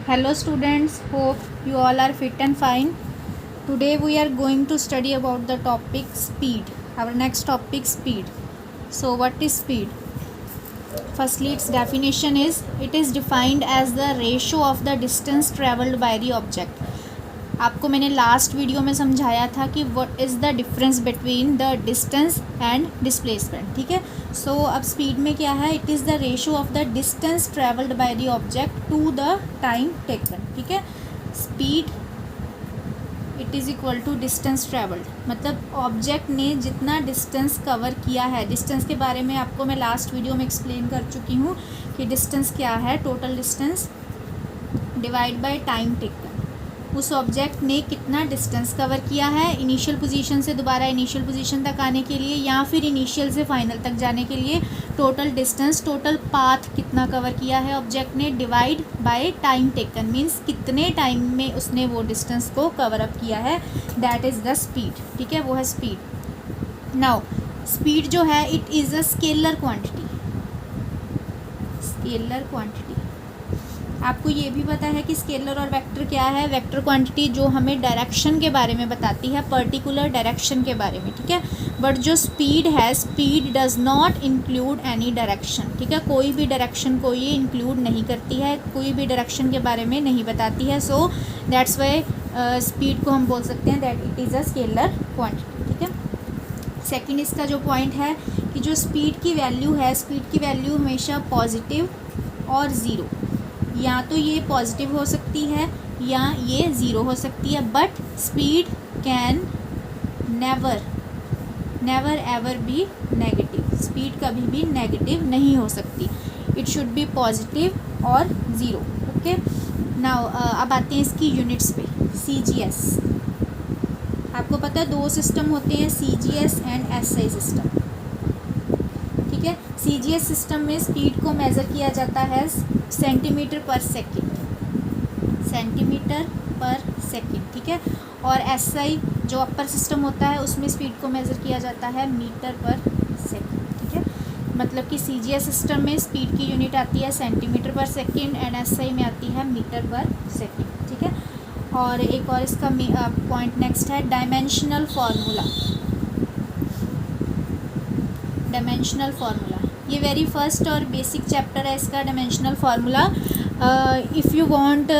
Hello students, hope you all are fit and fine. Today we are going to study about the topic speed. Our next topic speed. So what is speed? Firstly, its definition is, it is defined as the ratio of the distance traveled by the object. आपको मैंने last video में समझाया था कि what is the difference between the distance and displacement. ठीक है. So अब speed में क्या है? It is the ratio of the distance travelled by the object to the time taken. ठीक है. Speed it is equal to distance travelled, मतलब object ने जितना डिस्टेंस कवर किया है. डिस्टेंस के बारे में आपको मैं लास्ट वीडियो में एक्सप्लेन कर चुकी हूँ कि डिस्टेंस क्या है. Total distance divide by time taken. उस ऑब्जेक्ट ने कितना डिस्टेंस कवर किया है इनिशियल पोजीशन से दोबारा इनिशियल पोजीशन तक आने के लिए, या फिर इनिशियल से फाइनल तक जाने के लिए. टोटल डिस्टेंस, टोटल पाथ कितना कवर किया है ऑब्जेक्ट ने, divide by time taken, means कितने टाइम में उसने वो डिस्टेंस को कवर अप किया है. That is the speed. ठीक है, वो है स्पीड. नाउ स्पीड जो है it is a scalar quantity. Scalar quantity. आपको ये भी पता है कि स्केलर और वेक्टर क्या है. वेक्टर क्वांटिटी जो हमें डायरेक्शन के बारे में बताती है, पर्टिकुलर डायरेक्शन के बारे में. ठीक है. बट जो स्पीड है, speed does not include any direction. ठीक है, कोई भी डायरेक्शन को ये इंक्लूड नहीं करती है, कोई भी डायरेक्शन के बारे में नहीं बताती है. सो दैट्स वाई स्पीड को हम बोल सकते हैं that it is a scalar quantity. ठीक है. सेकेंड इसका जो पॉइंट है कि जो स्पीड की वैल्यू है, स्पीड की वैल्यू हमेशा पॉजिटिव और ज़ीरो, या तो ये पॉजिटिव हो सकती है या ये ज़ीरो हो सकती है. But speed can never ever be negative. Speed कभी भी नेगेटिव नहीं हो सकती. इट शुड बी पॉजिटिव और ज़ीरो. ओके. नाउ अब आते हैं इसकी यूनिट्स पे. CGS. आपको पता है दो सिस्टम होते हैं, CGS एंड SI सिस्टम. ठीक है. CGS सिस्टम में स्पीड को मेज़र किया जाता है सेंटीमीटर पर सेकेंड. सेंटीमीटर पर सेकेंड. ठीक है. और SI जो अपर सिस्टम होता है उसमें स्पीड को मेज़र किया जाता है मीटर पर सेकेंड. ठीक है. मतलब कि CGS सिस्टम में स्पीड की यूनिट आती है सेंटीमीटर पर सेकेंड एंड SI में आती है मीटर पर सेकेंड. ठीक है. और एक और इसका पॉइंट नेक्स्ट है डायमेंशनल फार्मूला. डायमेंशनल फार्मूला ये वेरी फर्स्ट और बेसिक चैप्टर है इसका, dimensional formula. If you want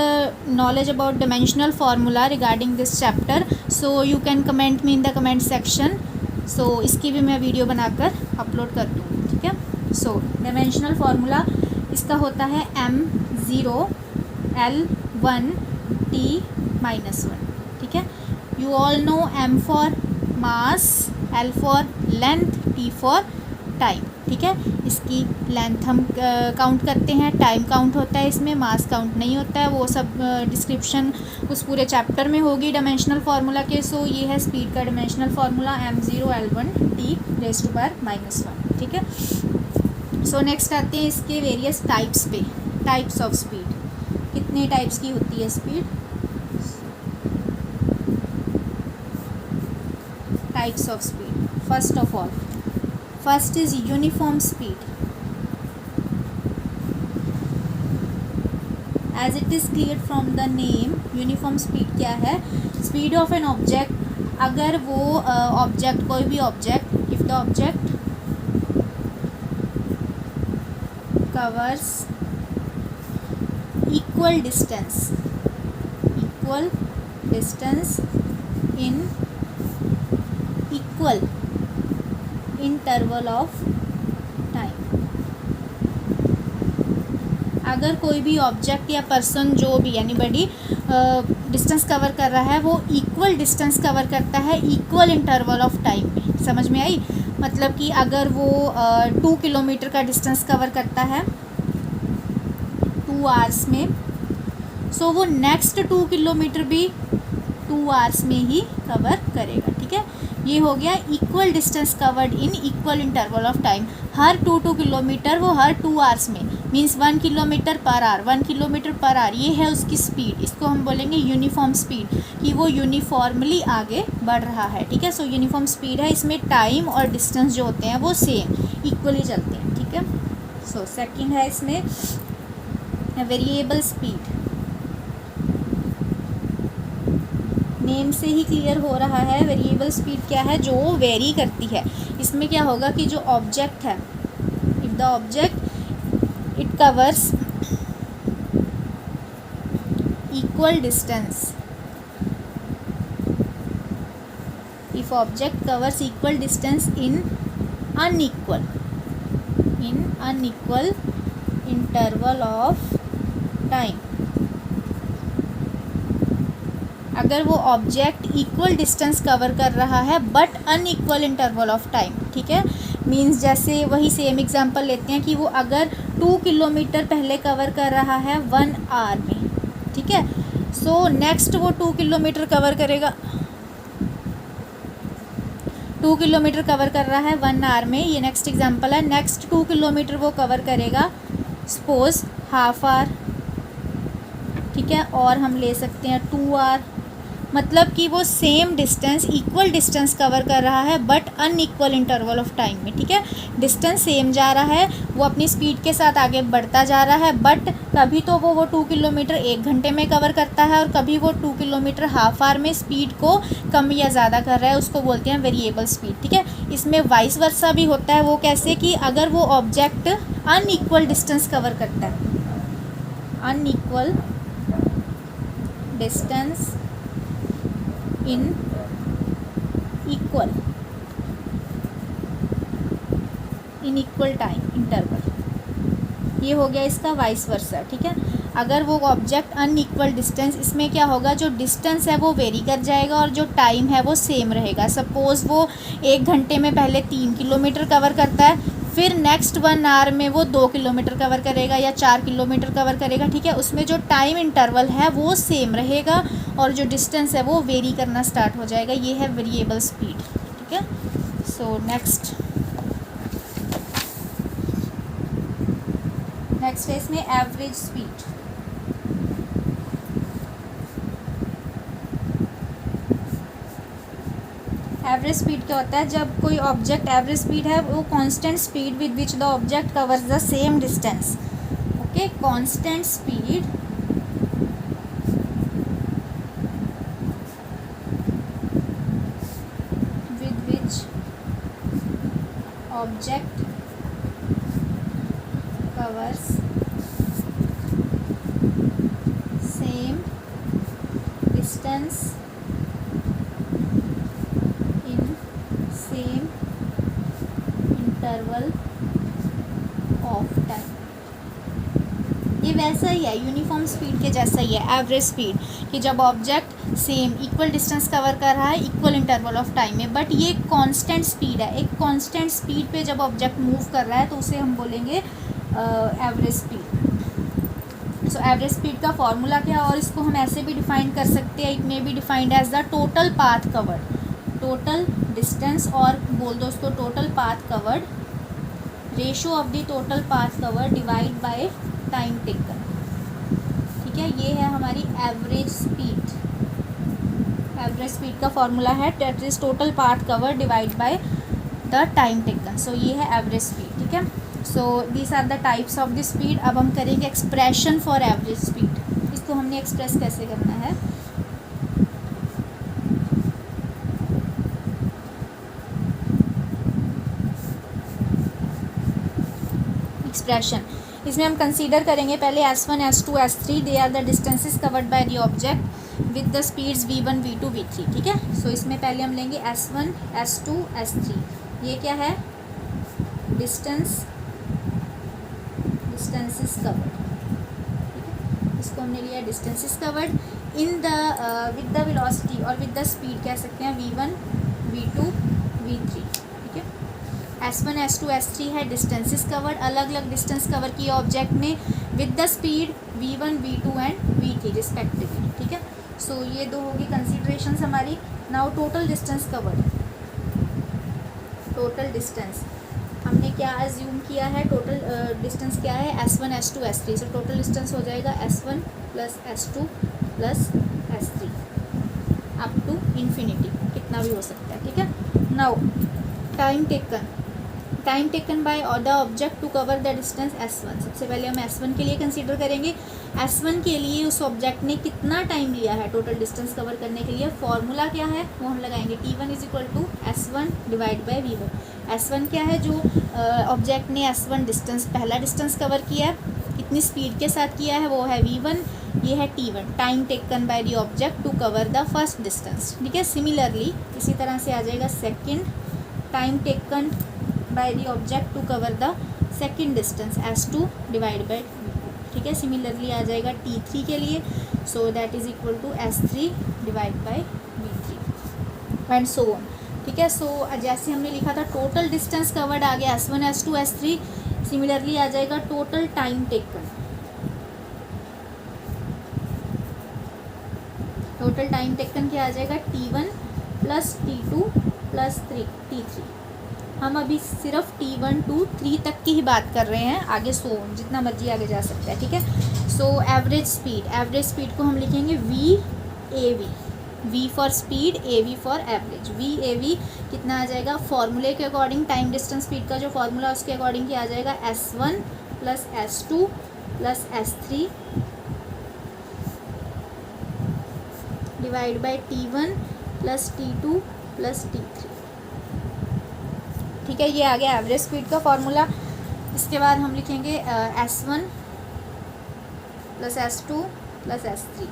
knowledge about dimensional formula regarding this chapter, so you can comment me in the comment section. So इसकी भी मैं video बनाकर upload कर दूँगी. ठीक है. सो डायमेंशनल फार्मूला इसका होता है M0 L1 T-1. ठीक है. You all no M for mass, L for length, T for time. ठीक है. इसकी लेंथ हम काउंट करते हैं, टाइम काउंट होता है इसमें, मास काउंट नहीं होता है. वो सब डिस्क्रिप्शन उस पूरे चैप्टर में होगी डायमेंशनल फार्मूला के. सो ये है स्पीड का dimensional formula M0 L1 T-1. ठीक है. सो नेक्स्ट आते हैं इसके वेरियस टाइप्स पे. Types of speed. कितने टाइप्स की होती है speed? Types of speed. First of all, first is uniform speed. As it is clear from the name, uniform speed क्या है? Speed of an object. अगर वो ऑब्जेक्ट, कोई भी object, if the object covers equal distance in equal interval of time. अगर कोई भी object या पर्सन, जो भी एनीबडी डिस्टेंस कवर कर रहा है, वो इक्वल डिस्टेंस कवर करता है इक्वल इंटरवल ऑफ टाइम में. समझ में आई? मतलब कि अगर वो 2 किलोमीटर का डिस्टेंस कवर करता है 2 आवर्स में, सो वो नेक्स्ट 2 किलोमीटर भी 2 आवर्स में ही कवर करेगा. ठीक है. ये हो गया equal distance covered in equal interval of time. Her 2 kilometre वो हर 2 आवर्स में, means 1 kilometre per hour, 1 kilometre per hour. ये है उसकी स्पीड. इसको हम बोलेंगे यूनिफॉर्म स्पीड, कि वो यूनिफॉर्मली आगे बढ़ रहा है. ठीक है. सो यूनिफॉर्म स्पीड है. इसमें टाइम और डिस्टेंस जो होते हैं वो सेम इक्वली चलते हैं. ठीक है. सो सेकंड है इसमें वेरिएबल स्पीड. नेम से ही क्लियर हो रहा है वेरिएबल स्पीड क्या है, जो वेरी करती है। इसमें क्या होगा कि जो ऑब्जेक्ट है, if the object it covers equal distance, if object covers equal distance in unequal interval of time, अगर वो ऑब्जेक्ट इक्वल डिस्टेंस कवर कर रहा है but unequal interval of time, ठीक है। मींस जैसे वही सेम एग्जांपल लेते हैं कि वो अगर 2 किलोमीटर पहले कवर कर रहा है 1 आवर में, ठीक है। सो नेक्स्ट वो 2 किलोमीटर कवर करेगा, 2 किलोमीटर कवर कर रहा है 1 आवर में, ये नेक्स्ट एग्जांपल है। नेक्स्ट 2 किलोमीटर वो कवर करेगा सपोज हाफ आवर, ठीक है। और हम ले सकते हैं 2 आवर, मतलब कि वो same distance equal distance cover कर रहा है but unequal interval of time में, ठीक है। डिस्टेंस सेम जा रहा है, वो अपनी स्पीड के साथ आगे बढ़ता जा रहा है, बट कभी तो वो 2 किलोमीटर 1 घंटे में कवर करता है और कभी वो 2 किलोमीटर हाफ आवर में स्पीड को कम या ज़्यादा कर रहा है, उसको बोलते हैं वेरिएबल स्पीड, ठीक है। इसमें वाइस वर्सा भी होता है, वो कैसे कि अगर वो ऑब्जेक्ट अनइक्वल डिस्टेंस कवर करता है, unequal distance in equal time interval, ये हो गया इसका वाइस वर्सा, ठीक है। अगर वो ऑब्जेक्ट अनइक्वल डिस्टेंस, इसमें क्या होगा, जो डिस्टेंस है वो वेरी कर जाएगा और जो टाइम है वो सेम रहेगा। सपोज वो 1 घंटे में पहले 3 किलोमीटर कवर करता है, फिर नेक्स्ट 1 आवर में वो 2 किलोमीटर कवर करेगा या 4 किलोमीटर कवर करेगा, ठीक है। उसमें जो टाइम इंटरवल है वो सेम रहेगा और जो डिस्टेंस है वो वेरी करना स्टार्ट हो जाएगा। ये है वेरिएबल स्पीड, ठीक है। सो नेक्स्ट है इसमें एवरेज स्पीड। एवरेज स्पीड क्या होता है, जब कोई ऑब्जेक्ट, एवरेज स्पीड है वो constant speed with which the object covers the same distance, okay. Constant speed with which object covers same distance same interval of time. ये वैसा ही है, यूनिफॉर्म स्पीड के जैसा ही है एवरेज स्पीड, कि जब object same equal distance cover कर रहा है इक्वल इंटरवल ऑफ टाइम में, बट ये कांस्टेंट स्पीड है। एक कांस्टेंट स्पीड पे जब ऑब्जेक्ट मूव कर रहा है तो उसे हम बोलेंगे average speed. So average speed का फॉर्मूला क्या है, और इसको हम ऐसे भी डिफाइन कर सकते हैं, it may be defined as the total path covered, total distance, और बोल दो उसको total path covered, ratio of the total path covered divide by time taken, ठीक है। ये है हमारी एवरेज स्पीड। एवरेज स्पीड का फॉर्मूला है that is total path covered divide by the time taken. So ये है एवरेज स्पीड, ठीक है। So these are the types of the speed. अब हम करेंगे एक्सप्रेशन फॉर एवरेज स्पीड। इसको हमने एक्सप्रेस कैसे करना है, एक्सप्रेशन। इसमें हम कंसीडर करेंगे पहले S1, S2, S3, they are the distances covered by the object with the speeds V1, V2, V3, ठीक है। सो इसमें पहले हम लेंगे S1, S2, S3। ये क्या है, डिस्टेंस, डिस्टेंसेस कवर्ड, ठीक है। इसको हमने लिया distances covered in the with the velocity और विद द स्पीड कह सकते हैं V1, V2, V3, ठीक है। S1, S2, S3 है डिस्टेंसेस कवर्ड, अलग अलग डिस्टेंस कवर किए ऑब्जेक्ट ने with the speed V1, V2 and V3 respectively, ठीक है। सो ये दो होगी कंसीडरेशंस हमारी। Now total distance covered, total distance हमने क्या अज्यूम किया है, टोटल डिस्टेंस क्या है, S1, S2, S3। So total distance हो जाएगा S1 plus S2 plus S3 up to infinity, कितना भी हो सकता है, ठीक है। Now time taken, time taken by the object to cover the distance s1। सबसे पहले हम s1 के लिए कंसीडर करेंगे। s1 के लिए उस ऑब्जेक्ट ने कितना टाइम लिया है टोटल डिस्टेंस कवर करने के लिए। फॉर्मूला क्या है वो हम लगाएंगे, t1 is equal to s1 divide by v1। s1 क्या है, जो ऑब्जेक्ट ने s1 डिस्टेंस पहला डिस्टेंस कवर किया है, कितनी स्पीड के साथ किया है, वो है v1। ये है t1, time taken by the object to cover the first distance. ठीक है, सिमिलरली इसी तरह से आ जाएगा second, time taken by the object to cover the second distance s2 divide by v2। ठीक है, सिमिलरली आ जाएगा t3 के लिए, so that is equal to s3 divide by v3 and so on. ठीक है, सो जैसे हमने लिखा था टोटल डिस्टेंस कवर्ड आ गया s1 s2 s3, सिमिलरली आ जाएगा total time taken. Total time taken क्या आ जाएगा, t1 plus t2 plus t3। हम अभी सिर्फ t1 to 3 तक की ही बात कर रहे हैं, आगे सो जितना मर्जी आगे जा सकता है। ठीक है, सो एवरेज स्पीड को हम लिखेंगे v for speed, av for average. v कितना आ जाएगा, फॉर्मूले के अकॉर्डिंग टाइम डिस्टेंस स्पीड का जो फॉर्मूला उसके अकॉर्डिंग क्या आ जाएगा, s1 plus s2 plus s3 divide by t1 plus t2 plus t3। ठीक है, ये आ गया एवरेज स्पीड का फॉर्मूला। इसके बाद हम लिखेंगे s1 plus s2 plus s3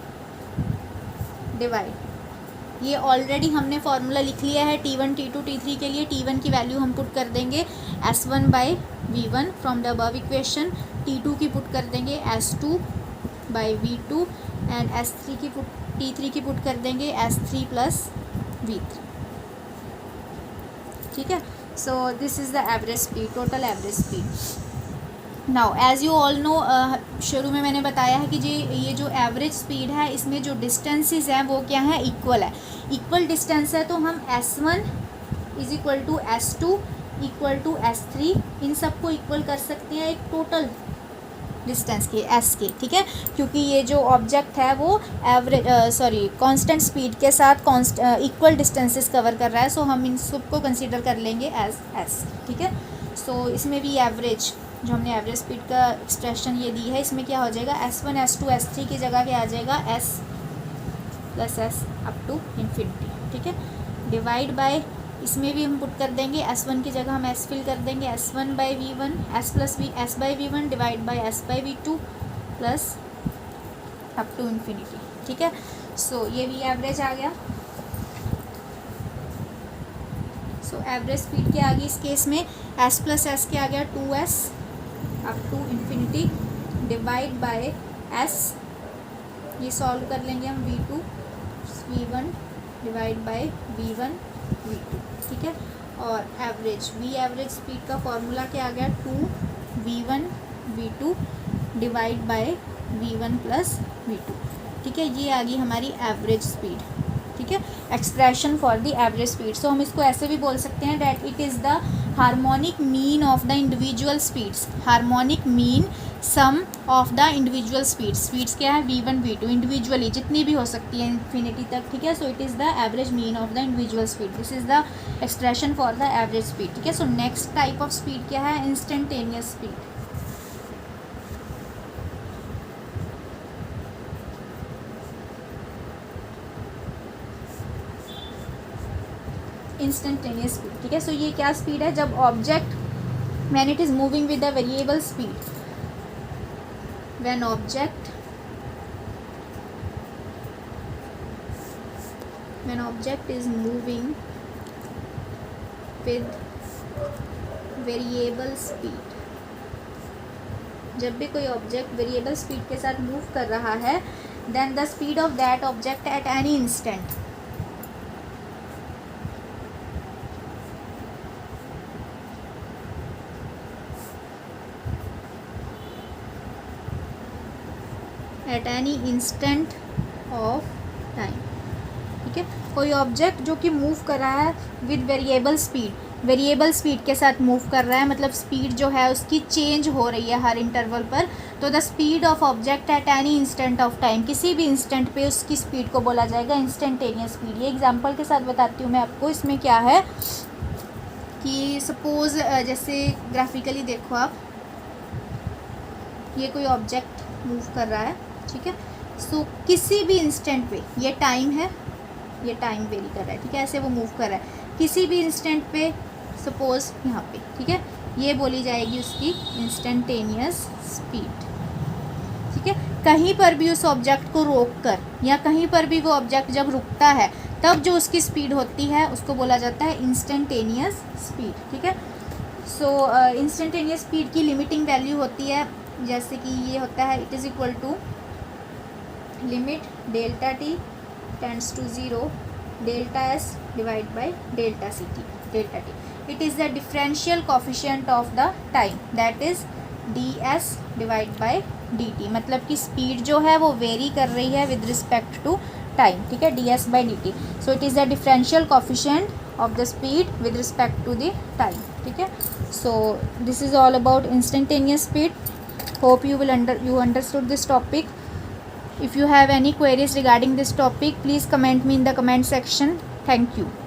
divide, ये ऑलरेडी हमने फार्मूला लिख लिया है t1 t2 t3 के लिए। t1 की वैल्यू हम पुट कर देंगे s1 by v1 from the above equation, t2 की पुट कर देंगे s2 by v2 and t3 की पुट कर देंगे s3 प्लस v3। ठीक है, so this is the average speed, total average speed. Now as you all know, शुरू में मैंने बताया है कि ये जो एवरेज स्पीड है इसमें जो डिस्टेंसेस हैं वो क्या है, इक्वल है। इक्वल डिस्टेंस है तो हम s1 is equal to s2 equal to s3 इन सबको इक्वल कर सकते हैं एक टोटल डिस्टेंस के s के। ठीक है, क्योंकि ये जो ऑब्जेक्ट है वो कांस्टेंट स्पीड के साथ इक्वल डिस्टेंसेस कवर कर रहा है, सो हम इन सबको कंसीडर कर लेंगे एज s। ठीक है, सो इसमें भी एवरेज जो हमने एवरेज स्पीड का एक्सप्रेशन ये दी है, इसमें क्या हो जाएगा, s1 s2 s3 की जगह क्या आ जाएगा, s plus s up to infinity. ठीक है, डिवाइड बाय, इसमें भी हम पुट कर देंगे s1 की जगह हम s फिल कर देंगे s1 by v1 s plus s by v1 divide by s by v2 plus up to infinity. ठीक है, सो ये भी एवरेज आ गया। सो एवरेज स्पीड क्या आ गई इस केस में, s प्लस s के आ गया 2s up to infinity divide by s, ये सॉल्व कर लेंगे हम v2 v1 divide by v1 v2। ठीक है, और एवरेज एवरेज स्पीड का फॉर्मूला क्या आ गया, 2v1 v2 divide by v1 plus v2। ठीक है, ये आ गई हमारी एवरेज स्पीड। ठीक है, expression for the average speed. So हम इसको ऐसे भी बोल सकते हैं that it is the harmonic mean of the individual speeds. Harmonic mean sum of the individual speeds क्या है, v1 v2 इंडिविजुअली जितनी भी हो सकती है इन्फिनिटी तक। ठीक है, सो it is the average mean of the individual speed, this is the expression for the average speed. ठीक है, so next type of speed क्या है, इंस्टेंटेनियस स्पीड। Instantaneous speed. ठीक है, सो ये क्या स्पीड है, जब object when it is moving with the variable speed, when object is moving with variable speed, जब भी कोई ऑब्जेक्ट वेरिएबल स्पीड के साथ मूव कर रहा है, then the speed of that object at any instant at any instant of time. ठीक है, कोई ऑब्जेक्ट जो कि मूव कर रहा है विद वेरिएबल स्पीड के साथ मूव कर रहा है, मतलब स्पीड जो है उसकी चेंज हो रही है हर इंटरवल पर, तो the speed of object at any instant of time, किसी भी इंस्टेंट पे उसकी स्पीड को बोला जाएगा इंस्टेंटेनियस स्पीड। ये एग्जांपल के साथ बताती हूँ मैं आपको। इसमें क्या है कि सपोज़ जैसे ग्राफिकली देखो आप, ये कोई ऑब्जेक्ट मूव कर रहा है, ठीक है। सो किसी भी इंस्टेंट पे, ये टाइम है, ये टाइम वेरी कर रहा है, ठीक है, ऐसे वो मूव कर रहा है किसी भी इंस्टेंट पे, सपोज़ यहाँ पे, ठीक है, ये बोली जाएगी उसकी इंस्टेंटेनियस स्पीड, ठीक है। कहीं पर भी उस ऑब्जेक्ट को रोक कर या कहीं पर भी वो ऑब्जेक्ट जब रुकता है तब जो उसकी स्पीड होती है उसको बोला जाता है इंस्टेंटेनियस स्पीड, ठीक है। सो इंस्टेंटेनियस स्पीड की लिमिटिंग वैल्यू होती है, जैसे कि ये होता है, it is equal to limit delta T tends to 0 delta S divide by delta C T, delta T it is the differential coefficient of the time, that is D S divide by D T. मतलब कि speed जो है वो very कर रही है with respect to time, ठीक है, D S by D T. So it is the differential coefficient of the speed with respect to the time, ठीक है। So this is all about instantaneous speed. Hope you understood this topic. If you have any queries regarding this topic, please comment me in the comment section. Thank you.